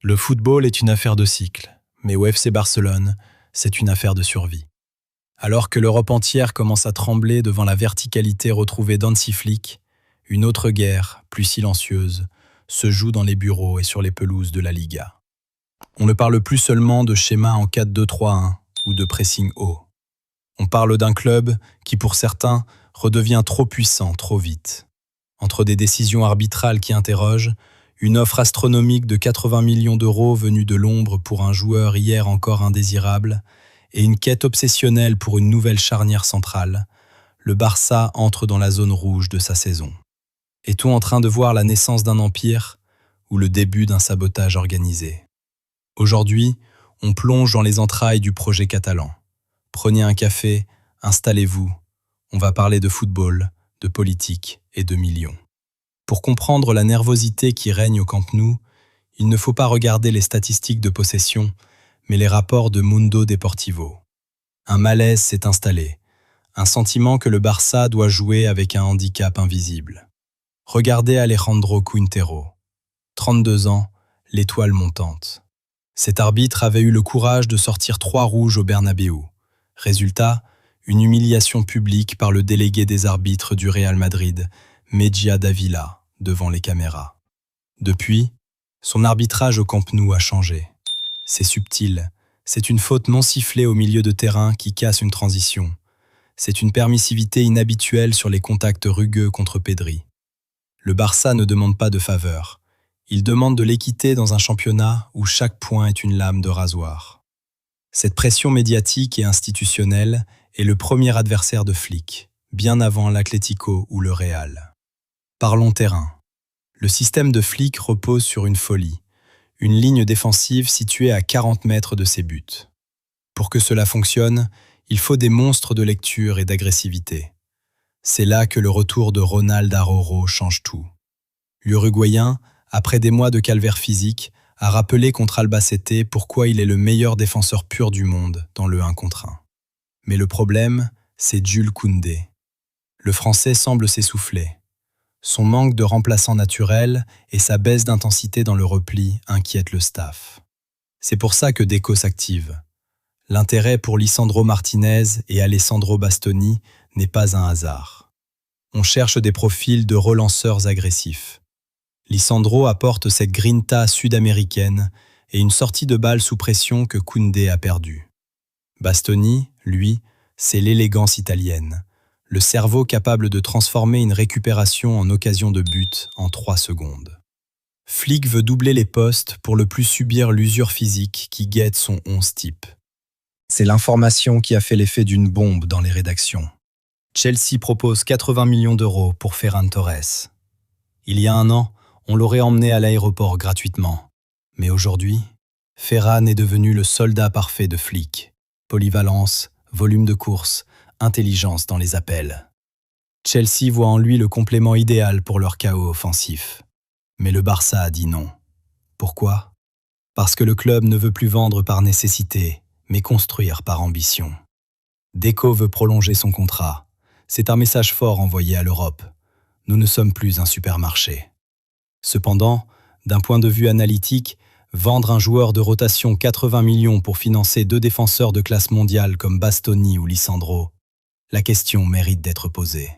Le football est une affaire de cycle, mais au FC Barcelone, c'est une affaire de survie. Alors que l'Europe entière commence à trembler devant la verticalité retrouvée d'Hansi Flick, une autre guerre, plus silencieuse, se joue dans les bureaux et sur les pelouses de la Liga. On ne parle plus seulement de schéma en 4-2-3-1 ou de pressing haut. On parle d'un club qui, pour certains, redevient trop puissant trop vite. Entre des décisions arbitrales qui interrogent, une offre astronomique de 80 millions d'euros venue de l'ombre pour un joueur hier encore indésirable et une quête obsessionnelle pour une nouvelle charnière centrale, le Barça entre dans la zone rouge de sa saison. Est-on en train de voir la naissance d'un empire ou le début d'un sabotage organisé? Aujourd'hui, on plonge dans les entrailles du projet catalan. Prenez un café, installez-vous. On va parler de football, de politique et de millions. Pour comprendre la nervosité qui règne au Camp Nou, il ne faut pas regarder les statistiques de possession, mais les rapports de Mundo Deportivo. Un malaise s'est installé, un sentiment que le Barça doit jouer avec un handicap invisible. Regardez Alejandro Quintero. 32 ans, l'étoile montante. Cet arbitre avait eu le courage de sortir 3 rouges au Bernabéu. Résultat, une humiliation publique par le délégué des arbitres du Real Madrid, Mejía Dávila, devant les caméras. Depuis, son arbitrage au Camp Nou a changé. C'est subtil, c'est une faute non sifflée au milieu de terrain qui casse une transition. C'est une permissivité inhabituelle sur les contacts rugueux contre Pedri. Le Barça ne demande pas de faveur. Il demande de l'équité dans un championnat où chaque point est une lame de rasoir. Cette pression médiatique et institutionnelle est le premier adversaire de Flick, bien avant l'Atlético ou le Real. Parlons terrain. Le système de Flick repose sur une folie, une ligne défensive située à 40 mètres de ses buts. Pour que cela fonctionne, il faut des monstres de lecture et d'agressivité. C'est là que le retour de Ronald Araujo change tout. L'Uruguayen, après des mois de calvaire physique, a rappelé contre Albacete pourquoi il est le meilleur défenseur pur du monde dans le 1 contre 1. Mais le problème, c'est Jules Koundé. Le Français semble s'essouffler. Son manque de remplaçant naturel et sa baisse d'intensité dans le repli inquiètent le staff. C'est pour ça que Deco s'active. L'intérêt pour Lisandro Martinez et Alessandro Bastoni n'est pas un hasard. On cherche des profils de relanceurs agressifs. Lisandro apporte cette grinta sud-américaine et une sortie de balle sous pression que Koundé a perdue. Bastoni, lui, c'est l'élégance italienne, le cerveau capable de transformer une récupération en occasion de but en 3 secondes. Flick veut doubler les postes pour ne plus subir l'usure physique qui guette son 11 type. C'est l'information qui a fait l'effet d'une bombe dans les rédactions. Chelsea propose 80 millions d'euros pour Ferran Torres. Il y a 1 an, on l'aurait emmené à l'aéroport gratuitement. Mais aujourd'hui, Ferran est devenu le soldat parfait de Flick. Polyvalence, volume de course, intelligence dans les appels. Chelsea voit en lui le complément idéal pour leur chaos offensif. Mais le Barça a dit non. Pourquoi? Parce que le club ne veut plus vendre par nécessité, mais construire par ambition. Deco veut prolonger son contrat. C'est un message fort envoyé à l'Europe. Nous ne sommes plus un supermarché. Cependant, d'un point de vue analytique, vendre un joueur de rotation 80 millions pour financer 2 défenseurs de classe mondiale comme Bastoni ou Lisandro, la question mérite d'être posée.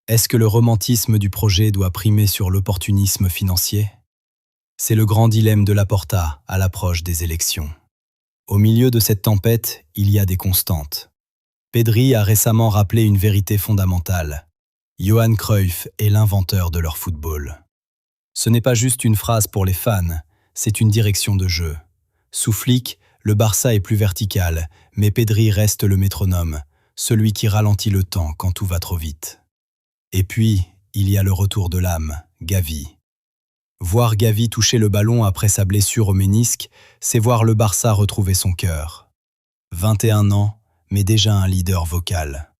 Est-ce que le romantisme du projet doit primer sur l'opportunisme financier? C'est le grand dilemme de Laporta à l'approche des élections. Au milieu de cette tempête, il y a des constantes. Pedri a récemment rappelé une vérité fondamentale. Johan Cruyff est l'inventeur de leur football. Ce n'est pas juste une phrase pour les fans, c'est une direction de jeu. Sous Flick, le Barça est plus vertical, mais Pedri reste le métronome, celui qui ralentit le temps quand tout va trop vite. Et puis, il y a le retour de l'âme, Gavi. Voir Gavi toucher le ballon après sa blessure au ménisque, c'est voir le Barça retrouver son cœur. 21 ans, mais déjà un leader vocal.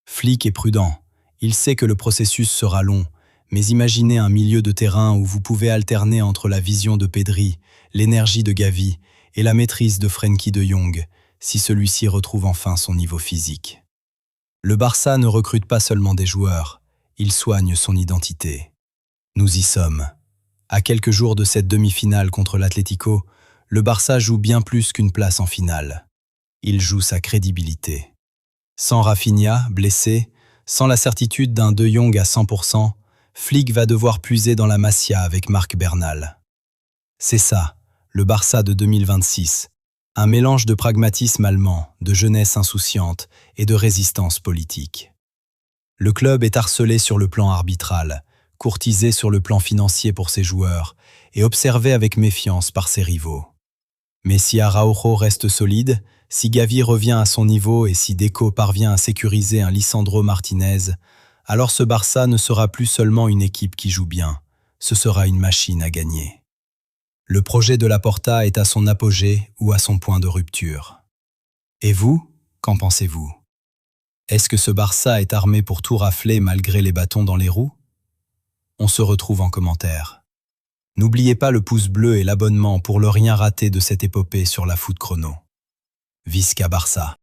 Flick est prudent, il sait que le processus sera long, mais imaginez un milieu de terrain où vous pouvez alterner entre la vision de Pedri, l'énergie de Gavi et la maîtrise de Frenkie de Jong, si celui-ci retrouve enfin son niveau physique. Le Barça ne recrute pas seulement des joueurs, il soigne son identité. Nous y sommes. À quelques jours de cette demi-finale contre l'Atlético, le Barça joue bien plus qu'une place en finale. Il joue sa crédibilité. Sans Rafinha, blessé, sans la certitude d'un De Jong à 100%, Flick va devoir puiser dans la Masia avec Marc Bernal. C'est ça, le Barça de 2026. Un mélange de pragmatisme allemand, de jeunesse insouciante et de résistance politique. Le club est harcelé sur le plan arbitral, courtisé sur le plan financier pour ses joueurs et observé avec méfiance par ses rivaux. Mais si Araujo reste solide, si Gavi revient à son niveau et si Deco parvient à sécuriser un Lisandro Martinez, alors ce Barça ne sera plus seulement une équipe qui joue bien, ce sera une machine à gagner. Le projet de Laporta est à son apogée ou à son point de rupture. Et vous, qu'en pensez-vous? Est-ce que ce Barça est armé pour tout rafler malgré les bâtons dans les roues? On se retrouve en commentaire. N'oubliez pas le pouce bleu et l'abonnement pour ne rien rater de cette épopée sur la Foot Chrono. Visca Barça.